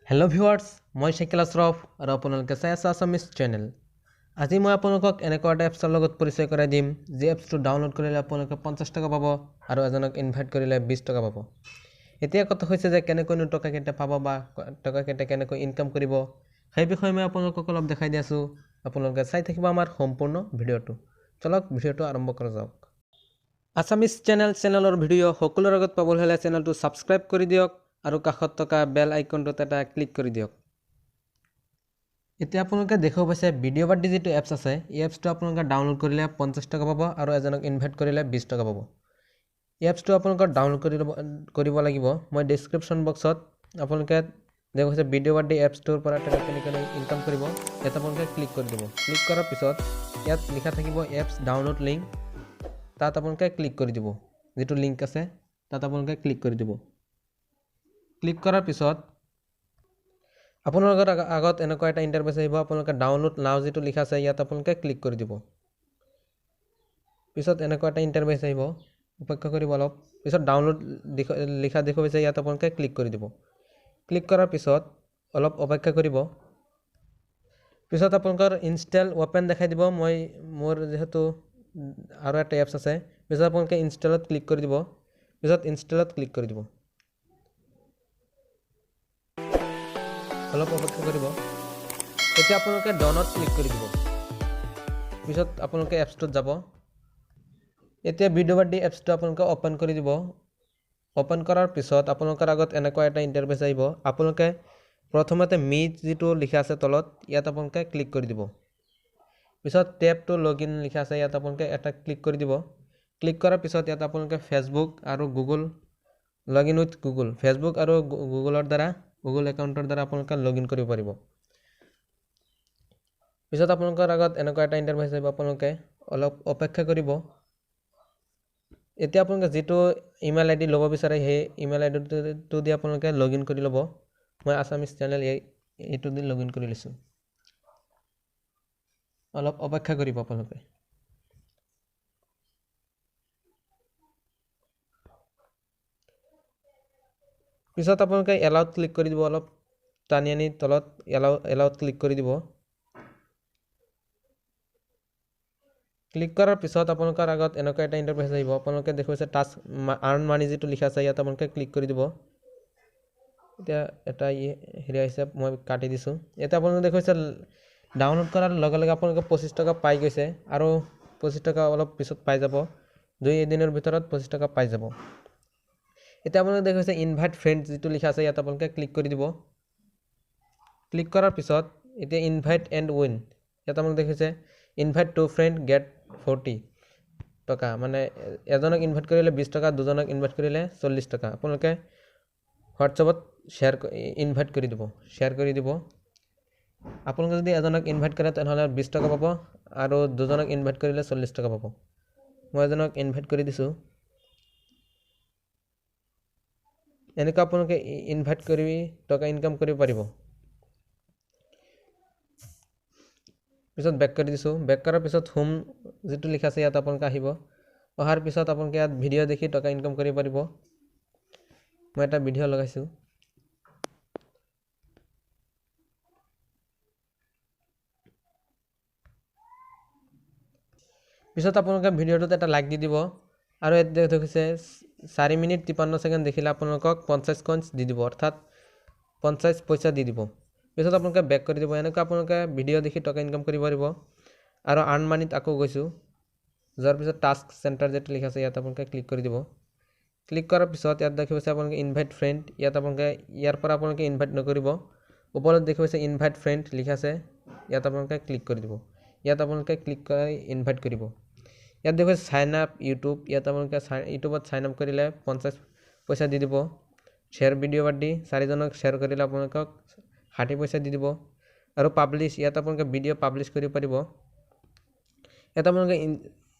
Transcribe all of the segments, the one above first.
Hello viewers, মই শাকিল আশৰাফ আৰু আপোনালোকে চাই আছে আছামিজ চেনেল। আজি মই আপোনালোকক এনেকুৱা এটা এপছৰ লগত পৰিচয় কৰাই দিম যি এপছটো ডাউনলোড কৰিলে আপোনালোকে 50 টকা পাব আৰু এজনক ইনভাইট কৰিলে 20 টকা পাব। এতিয়া কথা হৈছে যে কেনেকৈ টকা কেইটা পাব বা টকা কেইটা কেনেকৈ ইনকাম কৰিব সেই বিষয়ে মই আপোনালোকক অলপ দেখাই দি আছো। আপোনালোকে চাই থাকিব আমাৰ সম্পূৰ্ণ ভিডিঅ'টো। চলক ভিডিঅ'টো আৰম্ভ কৰা যাওক। আছামিজ চেনেলৰ ভিডিঅ' সকলোৰ আগত পাবলৈ হ'লে চেনেলটো সাবস্ক্ৰাইব কৰি দিয়ক আৰু কাষত থকা বেল আইকনটোত এটা ক্লিক কৰি দিয়ক। এতিয়া আপোনালোকে দেখিব পাইছে ভিডিঅ' বাদ যিটো এপছ আছে এই এপছটো আপোনালোকে ডাউনলোড কৰিলে 50 টকা পাব আৰু এজনক ইনভাইট কৰিলে 20 টকা পাব। এই এপছটো আপোনালোকে ডাউনলোড কৰিব লাগিব। মই ডেসক্ৰিপচন বক্সত আপোনালোকে দেখিব পাইছে ভিডিঅ' বাদ এপছটোৰ পৰা কেনেকৈ ইনকাম কৰিব ইয়াত আপোনালোকে ক্লিক কৰি দিব। ক্লিক কৰাৰ পিছত ইয়াত লিখা থাকিব এপছ ডাউনলোড লিংক, তাত আপোনালোকে ক্লিক কৰি দিব। যেটো লিংক আছে তাত আপোনালোকে ক্লিক কৰি দিব। ক্লিক কৰাৰ পিছত আপোনালোকৰ আগত এনেকুৱা এটা ইন্টাৰফেস আহিব। আপোনালোকে ডাউনলোড নাও যেটো লিখা আছে ইয়াত আপোনালোকে ক্লিক কৰি দিব। পিছত এনেকুৱা এটা ইন্টাৰফেস আহিব, অপেক্ষা কৰিব অলপ। পিছত ডাউনলোড লিখা দেখুৱাই আছে ইয়াত আপোনালোকে ক্লিক কৰি দিব। ক্লিক কৰাৰ পিছত অলপ অপেক্ষা কৰিব। পিছত আপোনালোকৰ ইনষ্টল ওপেন দেখাই দিব। মই মোৰ যেহেতু আৰু এটা এপছ আছে, পিছত আপোনালোকে ইনষ্টলত ক্লিক কৰি দিব। পিছত ইনষ্টলত ক্লিক কৰি দিব। অলপ অপেক্ষা কৰিব। এতিয়া আপোনালোকে ডাউনলোড ক্লিক কৰি দিব। পিছত আপোনালোকে এপছটোত যাব। এতিয়া ভিডিঅ' বাদ এপছটো আপোনালোকে ওপেন কৰি দিব। ওপেন কৰাৰ পিছত আপোনালোকৰ আগত এনেকুৱা এটা ইন্টাৰফেস আহিব। আপোনালোকে প্ৰথমতে মিট যেটো লিখা আছে তলত ইয়াত আপোনালোকে ক্লিক কৰি দিব। পিছত ট্যাব টু লগইন লিখা আছে ইয়াত আপোনালোকে এটা ক্লিক কৰি দিব। ক্লিক কৰাৰ পিছত ইয়াত আপোনালোকে ফেসবুক আৰু Google login with Google, Facebook আৰু গুগলৰ দ্বাৰা গুগল একাউণ্টৰ দ্বাৰা আপোনালোকে লগইন কৰিব পাৰিব। পিছত আপোনালোকৰ আগত এনেকুৱা এটা ইন্টাৰফেস আহিব। আপোনালোকে অলপ অপেক্ষা কৰিব। এতিয়া আপোনালোকে যেটো ইমেইল আইডি ল'ব বিচাৰে সেই ইমেইল আইডিটো দি আপোনালোকে লগইন কৰি ল'ব। মই আছামিজ চেনেল এইটো দি লগইন কৰি লৈছো। অলপ অপেক্ষা কৰিব আপোনালোকে। পিছত আপোনালোকে এলাউত ক্লিক কৰি দিব। অলপ টানি আনি তলত এলাউত ক্লিক কৰি দিব। ক্লিক কৰাৰ পিছত আপোনালোকৰ আগত এনেকুৱা এটা ইন্টাৰফেস আহিব। আপোনালোকে দেখুৱাইছে টাস্ক আৰ্ন মানি যেটো লিখা আছে ইয়াত আপোনালোকে ক্লিক কৰি দিব। এতিয়া এটা হেৰি আহিছে, মই কাটি দিছো। এতিয়া আপোনালোকে দেখুৱাইছে ডাউনলোড কৰাৰ লগে লগে আপোনালোকে 25 টকা পাই গৈছে আৰু 25 টকা অলপ পিছত পাই যাব। 2 দিনৰ ভিতৰত 25 টকা পাই যাব। এতিয়া আপোনালোকে দেখুৱাইছে ইনভাইট ফ্ৰেন্ড যেটো লিখা আছে ইয়াত আপোনালোকে ক্লিক কৰি দিব। ক্লিক কৰাৰ পিছত এতিয়া ইনভাইট এণ্ড উইন ইয়াত আপোনালোকে দেখুৱাইছে ইনভাইট টু ফ্ৰেন্ড গেট 40 টকা, মানে এজনক ইনভাইট কৰিলে 20 টকা, দুজনক ইনভাইট কৰিলে 40 টকা। আপোনালোকে হোৱাটছএপত ইনভাইট কৰি দিব, শ্বেয়াৰ কৰি দিব। আপোনালোকে যদি এজনক ইনভাইট কৰে তেনেহলে 20 টকা পাব আৰু দুজনক ইনভাইট কৰিলে 40 টকা পাব। মই এজনক ইনভাইট কৰি দিছো। এনেকৈ আপোনালোকে ইনভাইট কৰি টকা ইনকাম কৰিব পাৰিব। পিছত বেক কৰি দিছো। বেক কৰাৰ পিছত হোম যেটো লিখা আছে ইয়াত আপোনালোকে আহিব। অহাৰ পিছত আপোনালোকে ইয়াত ভিডিঅ' দেখি টকা ইনকাম কৰিব পাৰিব। মই এটা ভিডিঅ' লগাইছো। পিছত আপোনালোকে ভিডিঅ'টোত এটা লাইক দি দিব আৰু ইয়াত দেখিছে 4 মিনিট 53 সেকেন্ড দেখিলে আপোনালোকক 50 কইনছ দি দিব, অৰ্থাৎ 50 পইচা দি দিব। পিছত আপোনালোকে বেক কৰি দিব। এনেকৈ আপোনালোকে ভিডিঅ' দেখি টকা ইনকাম কৰিব পাৰিব। আৰু আৰ্ন মানিত আকৌ গৈছো। যোৱাৰ পিছত টাস্ক চেণ্টাৰ যেটো লিখা আছে ইয়াত আপোনালোকে ক্লিক কৰি দিব। ক্লিক কৰাৰ পিছত ইয়াত দেখিছে আপোনালোকে ইনভাইট ফ্ৰেন্ড, ইয়াত আপোনালোকে ইয়াৰ পৰা আপোনালোকে ইনভাইট নকৰিব। ওপৰত দেখিছে ইনভাইট ফ্ৰেন্ড লিখা আছে ইয়াত আপোনালোকে ক্লিক কৰি দিব। ইয়াত আপোনালোকে ক্লিক কৰি ইনভাইট কৰিব। ইয়াত দেখিছে সাইন আপ ইউটিউব, ইয়াত আপোনালোকে ইউটিউবত সাইন আপ কৰিলে 50 পইচা দি দিব। শ্বেয়াৰ ভিডিঅ' বাদ 4 জনক শ্বেয়াৰ কৰিলে আপোনালোকক 60 পইচা দি দিব। আৰু পাব্লিছ, ইয়াত আপোনালোকে ভিডিঅ' পাব্লিছ কৰিব পাৰিব। ইয়াত আপোনালোকে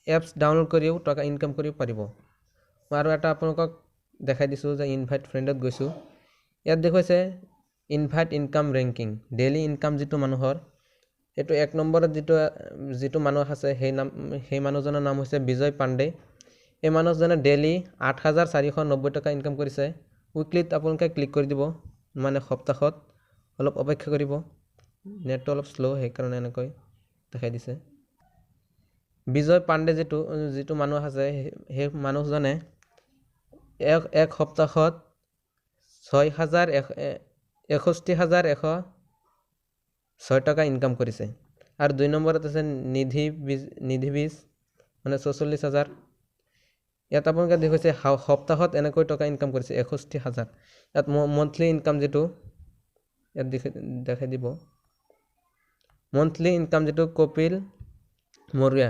এপছ ডাউনলোড কৰিও টকা ইনকাম কৰিব পাৰিব। মই আৰু এটা আপোনালোকক দেখাই দিছো যে ইনভাইট ফ্ৰেণ্ডত গৈছো। ইয়াত দেখুৱাইছে invite income ranking, daily income যেটো মানুহৰ এটো 1 নম্বৰত যেটো মানুহ আছে সেই মানুহজনৰ নাম হৈছে বিজয় পাণ্ডে। এই মানুহজনে ডেইলি 8490 টকা ইনকাম কৰিছে। উইকলিত আপোনালোকে ক্লিক কৰি দিব, মানে সপ্তাহত অলপ অপেক্ষা কৰিব নেটটো অলপ শ্ল' সেইকাৰণে এনেকৈ দেখাই দিছে বিজয় পাণ্ডে যিটো মানুহ আছে সেই মানুহজনে এক সপ্তাহত 61,106 টকা ইনকাম কৰিছে আৰু 2 নম্বৰত আছে নিধি বীজ মানে 44,000 ইয়াত আপোনালোকে দেখিছে সপ্তাহত এনেকৈ টকা ইনকাম কৰিছে 61,000 ইয়াত মন্থলি ইনকাম যিটো ইয়াত দেখাই দিব মন্থলি ইনকাম যিটো কপিল মৰিয়া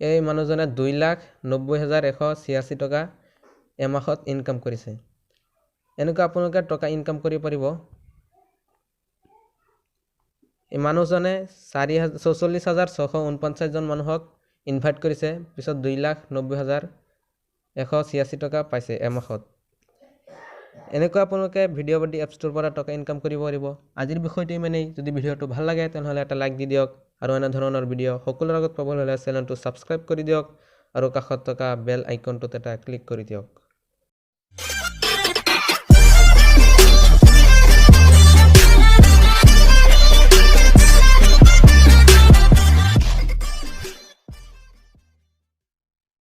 এই মানুহজনে 2,90,186 টকা এমাহত ইনকাম কৰিছে এনেকৈ আপোনালোকে টকা ইনকাম কৰিব পাৰিব এই মানুহজনে 44,649 জন মানুহক ইনভাইট কৰিছে পিছত 2,90,186 টকা পাইছে এমাহত এনেকৈ আপোনালোকে ভিডিঅ' বাদি এপছটোৰ পৰা টকা ইনকাম কৰিব পাৰিব আজিৰ বিষয়টো ইমানেই যদি ভিডিঅ'টো ভাল লাগে তেনেহ'লে এটা লাইক দি দিয়ক আৰু এনে ধৰণৰ ভিডিঅ' সকলোৰে আগত পাবলৈ হ'লে চেনেলটো ছাবস্ক্ৰাইব কৰি দিয়ক আৰু কাষত থকা বেল আইকনটোত এটা ক্লিক কৰি দিয়ক